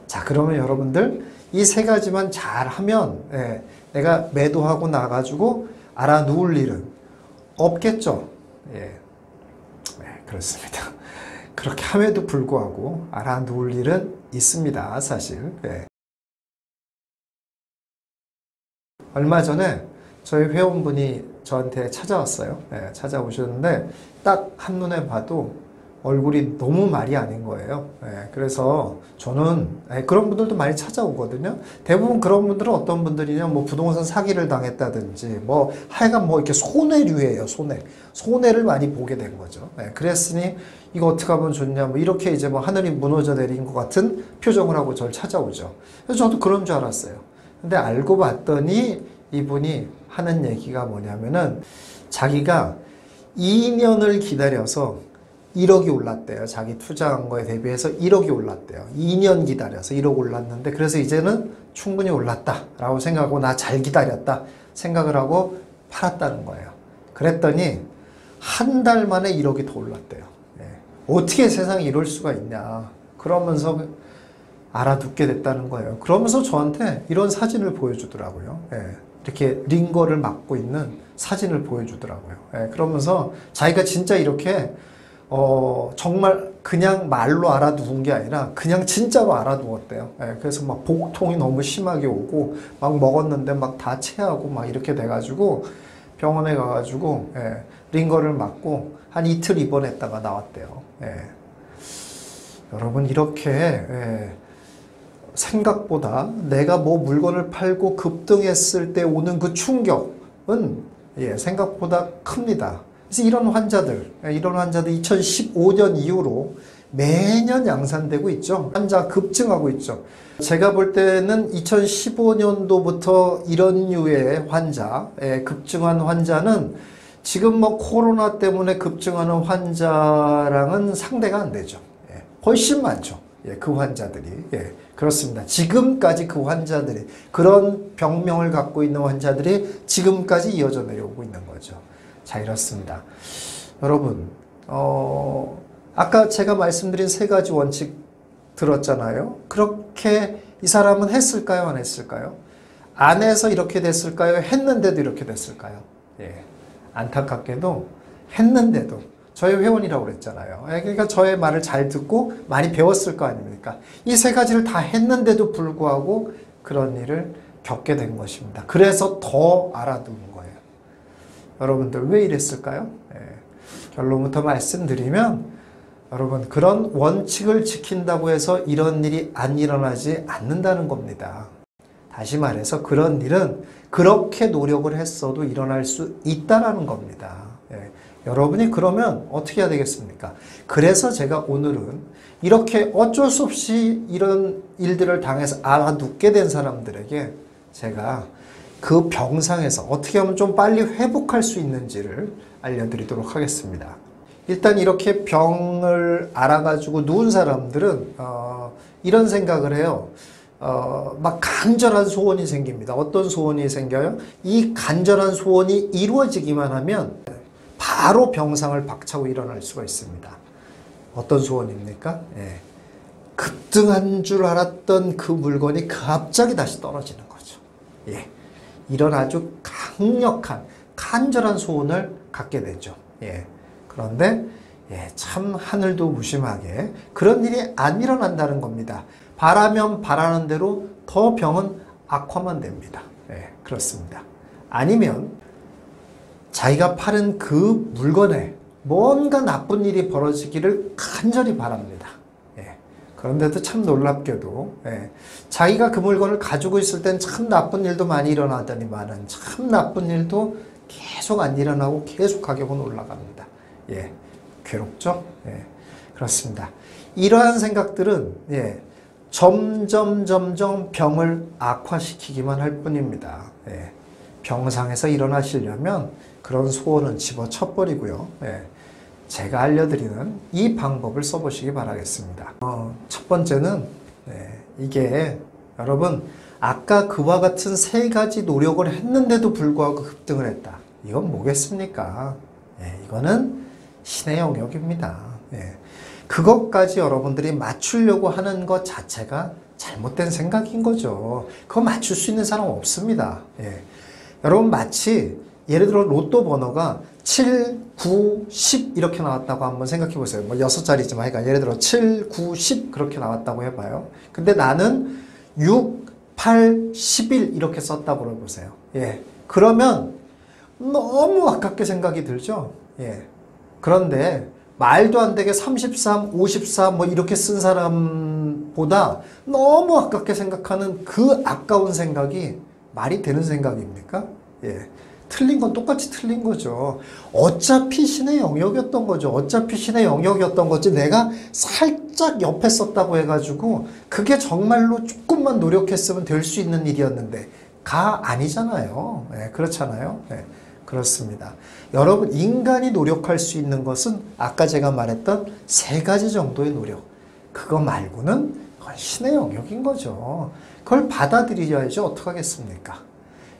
자, 그러면 여러분들 이 세 가지만 잘하면 내가 매도하고 나가지고 알아누울 일은 없겠죠. 그렇습니다. 그렇게 함에도 불구하고 알아누울 일은 있습니다, 사실. 얼마 전에 저희 회원분이 저한테 찾아왔어요. 찾아오셨는데 딱 한눈에 봐도 얼굴이 너무 말이 아닌 거예요. 그래서 저는 그런 분들도 많이 찾아오거든요. 대부분 그런 분들은 어떤 분들이냐, 뭐 부동산 사기를 당했다든지, 뭐 하여간 뭐 이렇게 손해류예요. 손해를 많이 보게 된 거죠. 그랬으니 이거 어떻게 하면 좋냐, 뭐 이렇게 이제 뭐 하늘이 무너져 내린 것 같은 표정을 하고 저를 찾아오죠. 그래서 저도 그런 줄 알았어요. 근데 알고 봤더니 이분이 하는 얘기가 뭐냐면은 자기가 2년을 기다려서 1억이 올랐대요. 자기 투자한 거에 대비해서 1억이 올랐대요. 2년 기다려서 1억 올랐는데, 그래서 이제는 충분히 올랐다라고 생각하고 나 잘 기다렸다 생각을 하고 팔았다는 거예요. 그랬더니 한 달 만에 1억이 더 올랐대요. 어떻게 세상에 이럴 수가 있냐 그러면서 알아듣게 됐다는 거예요. 그러면서 저한테 이런 사진을 보여주더라고요. 이렇게 링거를 막고 있는 사진을 보여주더라고요. 그러면서 자기가 진짜 이렇게 정말 그냥 말로 알아두은 게 아니라 그냥 진짜로 알아두었대요. 그래서 막 복통이 너무 심하게 오고 막 먹었는데 막 다 체하고 막 이렇게 돼가지고 병원에 가가지고 링거를 맞고 한 이틀 입원했다가 나왔대요. 여러분, 이렇게 생각보다 내가 뭐 물건을 팔고 급등했을 때 오는 그 충격은 생각보다 큽니다. 그래서 이런 환자들 2015년 이후로 매년 양산되고 있죠. 환자 급증하고 있죠. 제가 볼 때는 2015년도부터 이런 류의 환자, 급증한 환자는 지금 뭐 코로나 때문에 급증하는 환자랑은 상대가 안 되죠. 훨씬 많죠. 그 환자들이. 그렇습니다. 지금까지 그 환자들이, 그런 병명을 갖고 있는 환자들이 지금까지 이어져 내려오고 있는 거죠. 자, 이렇습니다. 여러분, 아까 제가 말씀드린 세 가지 원칙 들었잖아요. 그렇게 이 사람은 했을까요? 안 했을까요? 안 해서 이렇게 됐을까요? 했는데도 이렇게 됐을까요? 안타깝게도 했는데도, 저의 회원이라고 그랬잖아요. 그러니까 저의 말을 잘 듣고 많이 배웠을 거 아닙니까? 이 세 가지를 다 했는데도 불구하고 그런 일을 겪게 된 것입니다. 그래서 더 알아두는 거예요. 여러분들 왜 이랬을까요? 결론부터 말씀드리면, 여러분, 그런 원칙을 지킨다고 해서 이런 일이 안 일어나지 않는다는 겁니다. 다시 말해서 그런 일은 그렇게 노력을 했어도 일어날 수 있다는 겁니다. 여러분이 그러면 어떻게 해야 되겠습니까? 그래서 제가 오늘은 이렇게 어쩔 수 없이 이런 일들을 당해서 알아눕게 된 사람들에게 제가 그 병상에서 어떻게 하면 좀 빨리 회복할 수 있는지를 알려드리도록 하겠습니다. 일단 이렇게 병을 알아가지고 누운 사람들은 이런 생각을 해요. 막 간절한 소원이 생깁니다. 어떤 소원이 생겨요? 이 간절한 소원이 이루어지기만 하면 바로 병상을 박차고 일어날 수가 있습니다. 어떤 소원입니까? 급등한 줄 알았던 그 물건이 갑자기 다시 떨어지는 거죠. 이런 아주 강력한 간절한 소원을 갖게 되죠. 그런데 참 하늘도 무심하게 그런 일이 안 일어난다는 겁니다. 바라면 바라는 대로 더 병은 악화만 됩니다. 그렇습니다. 아니면 자기가 파는 그 물건에 뭔가 나쁜 일이 벌어지기를 간절히 바랍니다. 그런데도 참 놀랍게도 자기가 그 물건을 가지고 있을 땐 참 나쁜 일도 많이 일어나더니만은 참 나쁜 일도 계속 안 일어나고 계속 가격은 올라갑니다. 괴롭죠? 그렇습니다. 이러한 생각들은 점점 병을 악화시키기만 할 뿐입니다. 병상에서 일어나시려면 그런 소원은 집어쳐버리고요. 제가 알려드리는 이 방법을 써보시기 바라겠습니다. 첫 번째는 이게 여러분, 아까 그와 같은 세 가지 노력을 했는데도 불구하고 급등을 했다. 이건 뭐겠습니까? 이거는 신의 영역입니다. 그것까지 여러분들이 맞추려고 하는 것 자체가 잘못된 생각인 거죠. 그거 맞출 수 있는 사람 없습니다. 예. 여러분 마치 예를 들어 로또 번호가 7, 9, 10 이렇게 나왔다고 한번 생각해 보세요. 뭐 6자리지만 그러니까 예를 들어 7, 9, 10 그렇게 나왔다고 해봐요. 근데 나는 6, 8, 11 이렇게 썼다고 해보세요. 예. 그러면 너무 아깝게 생각이 들죠. 예. 그런데 말도 안 되게 33, 54 뭐 이렇게 쓴 사람보다 너무 아깝게 생각하는 그 아까운 생각이 말이 되는 생각입니까? 예. 틀린 건 똑같이 틀린 거죠. 어차피 신의 영역이었던 거죠. 어차피 신의 영역이었던 거지 내가 살짝 옆에 썼다고 해가지고 그게 정말로 조금만 노력했으면 될 수 있는 일이었는데 가 아니잖아요. 예, 그렇잖아요. 예, 그렇습니다. 여러분 인간이 노력할 수 있는 것은 아까 제가 말했던 3가지 정도의 노력. 그거 말고는 그건 신의 영역인 거죠. 그걸 받아들여야지 어떡하겠습니까?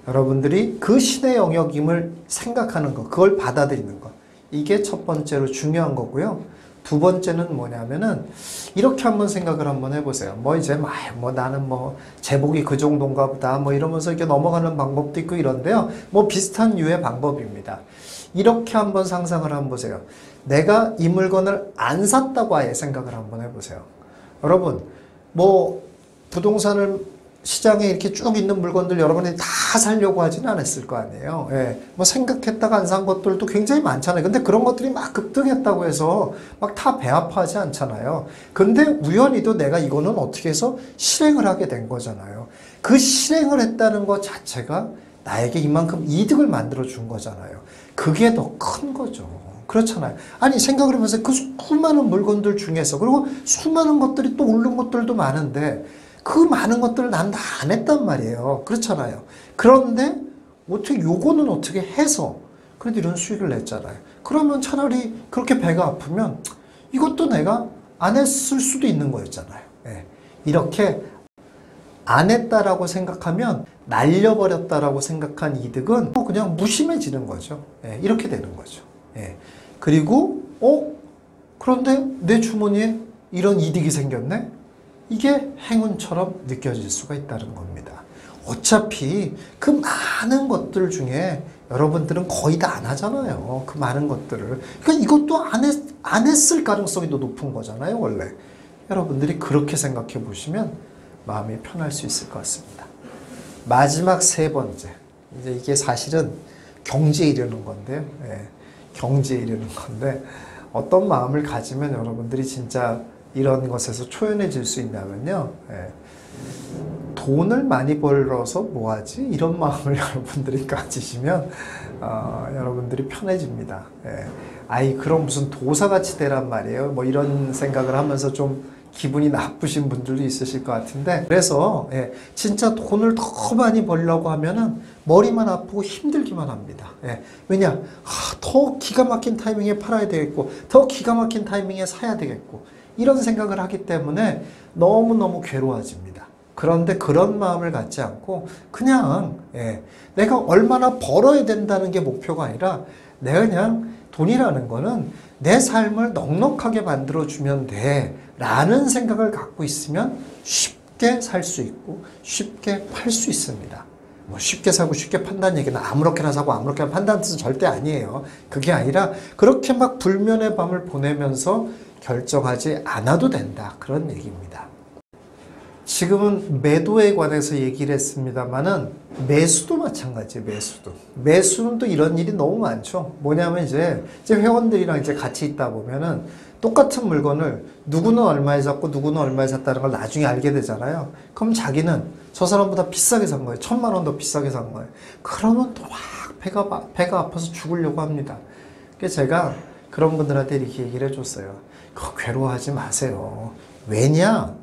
여러분들이 그 신의 영역임을 생각하는 것, 그걸 받아들이는 것. 이게 첫 번째로 중요한 거고요. 두 번째는 뭐냐면은 이렇게 한번 생각을 한번 해보세요. 뭐 이제 뭐 나는 뭐 제복이 그 정도인가 보다 뭐 이러면서 이렇게 넘어가는 방법도 있고 이런데요. 뭐 비슷한 유의 방법입니다. 이렇게 한번 상상을 한번 보세요. 내가 이 물건을 안 샀다고 아예 생각을 한번 해보세요. 여러분 뭐 부동산을 시장에 이렇게 쭉 있는 물건들 여러분이 다 사려고 하지는 않았을 거 아니에요. 예. 뭐 생각했다가 안 산 것들도 굉장히 많잖아요. 근데 그런 것들이 막 급등했다고 해서 막 다 배 아파하지 않잖아요. 근데 우연히도 내가 이거는 어떻게 해서 실행을 하게 된 거잖아요. 그 실행을 했다는 것 자체가 나에게 이만큼 이득을 만들어 준 거잖아요. 그게 더 큰 거죠. 그렇잖아요. 아니 생각을 하면서 그 수많은 물건들 중에서 그리고 수많은 것들이 또 오른 것들도 많은데 그 많은 것들을 난 다 안 했단 말이에요. 그렇잖아요. 그런데 어떻게 요거는 어떻게 해서 그래도 이런 수익을 냈잖아요. 그러면 차라리 그렇게 배가 아프면 이것도 내가 안 했을 수도 있는 거였잖아요. 예. 이렇게 안 했다라고 생각하면 날려버렸다라고 생각한 이득은 그냥 무심해지는 거죠. 예. 이렇게 되는 거죠. 예. 그리고 그런데 내 주머니에 이런 이득이 생겼네? 이게 행운처럼 느껴질 수가 있다는 겁니다. 어차피 그 많은 것들 중에 여러분들은 거의 다 안 하잖아요. 그 많은 것들을. 그러니까 이것도 안 했을 가능성이 더 높은 거잖아요, 원래. 여러분들이 그렇게 생각해 보시면 마음이 편할 수 있을 것 같습니다. 마지막 3번째. 이제 이게 사실은 경제에 이르는 건데요. 예, 경제에 이르는 건데 어떤 마음을 가지면 여러분들이 진짜 이런 것에서 초연해질 수 있냐면요. 예. 돈을 많이 벌어서 뭐하지? 이런 마음을 여러분들이 가지시면 여러분들이 편해집니다. 예. 아이 그럼 무슨 도사같이 되란 말이에요. 뭐 이런 생각을 하면서 좀 기분이 나쁘신 분들도 있으실 것 같은데 그래서 예, 진짜 돈을 더 많이 벌려고 하면은 머리만 아프고 힘들기만 합니다. 예, 왜냐? 더 기가 막힌 타이밍에 팔아야 되겠고 더 기가 막힌 타이밍에 사야 되겠고 이런 생각을 하기 때문에 너무너무 괴로워집니다. 그런데 그런 마음을 갖지 않고 그냥 예, 내가 얼마나 벌어야 된다는 게 목표가 아니라 내가 그냥 돈이라는 거는 내 삶을 넉넉하게 만들어주면 돼 라는 생각을 갖고 있으면 쉽게 살 수 있고 쉽게 팔 수 있습니다. 뭐 쉽게 사고 쉽게 판다는 얘기는 아무렇게나 사고 아무렇게나 판다는 뜻은 절대 아니에요. 그게 아니라 그렇게 막 불면의 밤을 보내면서 결정하지 않아도 된다. 그런 얘기입니다. 지금은 매도에 관해서 얘기를 했습니다만은 매수도 마찬가지예요. 매수는 또 이런 일이 너무 많죠. 뭐냐면 이제 회원들이랑 이제 같이 있다 보면은 똑같은 물건을 누구는 얼마에 샀고 누구는 얼마에 샀다는 걸 나중에 알게 되잖아요. 그럼 자기는 저 사람보다 비싸게 산 거예요. 1,000만 원 더 비싸게 산 거예요. 그러면 또 막 배가 아파서 죽으려고 합니다. 그래서 제가 그런 분들한테 이렇게 얘기를 해줬어요. 그거 괴로워하지 마세요. 왜냐?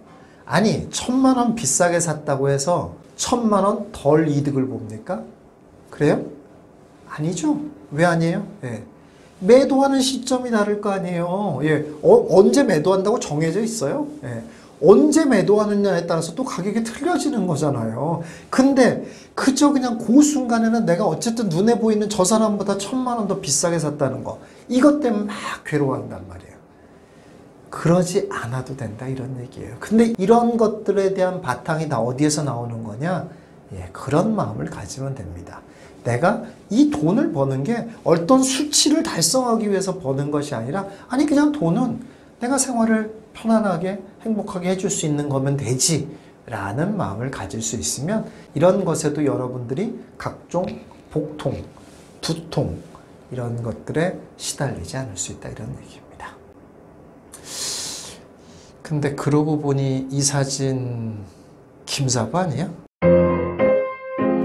아니 1,000만 원 비싸게 샀다고 해서 1,000만 원 덜 이득을 봅니까? 그래요? 아니죠. 왜 아니에요? 예. 매도하는 시점이 다를 거 아니에요. 예. 언제 매도한다고 정해져 있어요? 예. 언제 매도하느냐에 따라서 또 가격이 틀려지는 거잖아요. 근데 그저 그냥 그 순간에는 내가 어쨌든 눈에 보이는 저 사람보다 1,000만 원 더 비싸게 샀다는 거 이것 때문에 막 괴로워한단 말이에요. 그러지 않아도 된다 이런 얘기예요. 근데 이런 것들에 대한 바탕이 다 어디에서 나오는 거냐? 예, 그런 마음을 가지면 됩니다. 내가 이 돈을 버는 게 어떤 수치를 달성하기 위해서 버는 것이 아니라 아니 그냥 돈은 내가 생활을 편안하게 행복하게 해줄 수 있는 거면 되지 라는 마음을 가질 수 있으면 이런 것에도 여러분들이 각종 복통, 두통 이런 것들에 시달리지 않을 수 있다 이런 얘기입니다. 근데 그러고 보니 이 사진 김사부 아니에요?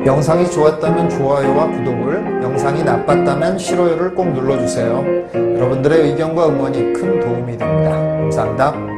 영상이 좋았다면 좋아요와 구독을, 영상이 나빴다면 싫어요를 꼭 눌러주세요. 여러분들의 의견과 응원이 큰 도움이 됩니다. 감사합니다.